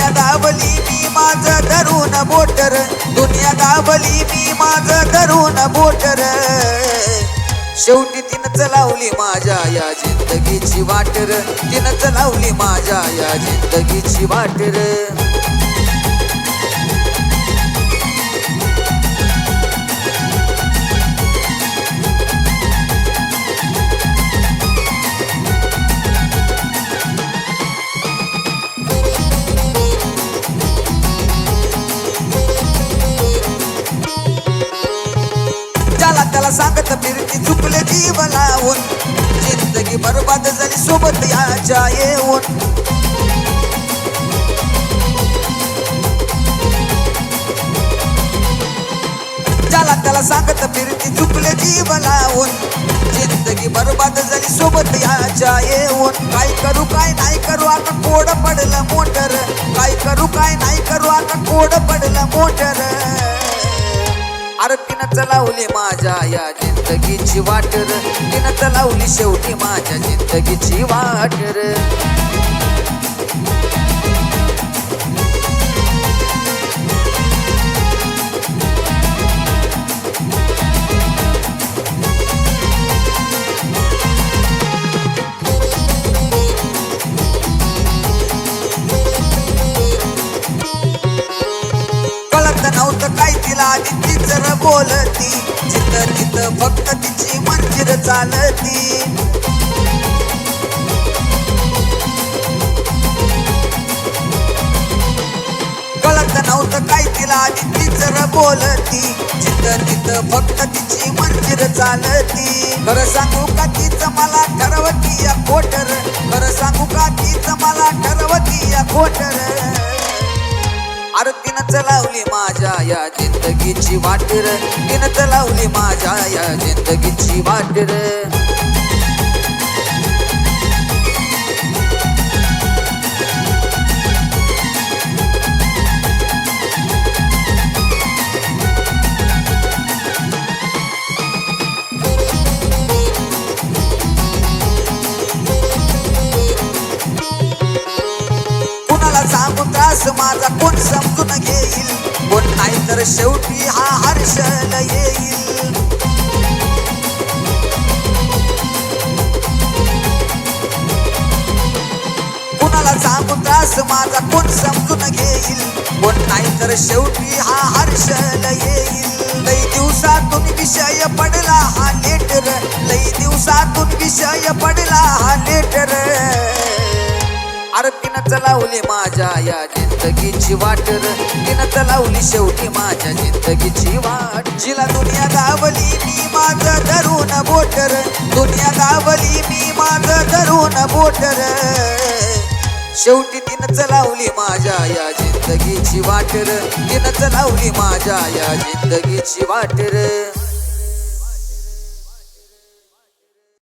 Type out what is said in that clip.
दुनिया दाबली मी माझं धरून बोटर, दुनिया दाबली मी माझं धरून बोटर. शेवटी तिनं लावली माझ्या या जिंदगीची वाटर, तिनं लावली माझ्या या जिंदगीची वाटर. त्याला सांगत फिरती चुकले जीव लावून, जिंदगी बरबाद झाली सोबत याच्या येऊन. ज्याला त्याला सांगत फिरती चुकले जीव लावून, जिंदगी बरबाद झाली सोबत याच्या येऊन. काय करू काय नाही करू आता कोड पडलं मोटर, काय करू काय नाही करू आता कोड पडलं मोटर. अरे तिनं लावली माझ्या या जिंदगीची वाटर, तिनं लावली शेवटी माझ्या जिंदगीची वाटर. नव्हतं काय तिला आधी तीच बोलती, जिथं तिथं फक्त तिची मंजिर चालती. कळत नव्हतं काय तिला आधी तीच बोलती, जिथं तिथं फक्त तिची मंजिर चालती. खरं सांगू का तीच मला ठरवती या खोटर, खरं सांगू का तीच मला ठरवती या खोटर. अरे तिनं लावली माझ्या या जिंदगीची वाटर, तिनं लावली माझ्या या जिंदगीची वाटर. सांगू त्रास माझा कोण समजून घेईल, कोण नाही तर शेवटी हा हर्षल येईल. कुणाला सांगू त्रास माझा कोण समजून घेईल, कोण नाही तर शेवटी हा हर्षल येईल. लई दिवसातून विषय पडला हा लेटर, लई दिवसातून विषय पडला हा लेटर. अरे तिनं लावली माझ्या या जिंदगीची वाटर, तिनं लावली शेवटी माझ्या जिंदगीची वाट. जिला दुनिया दाबली मी माझं धरून बोटर, दुनिया दाबली मी माझं धरून बोटर. शेवटी तिनं लावली माझ्या या जिंदगीची वाटर, तिनं लावली माझ्या या जिंदगीची वाटर.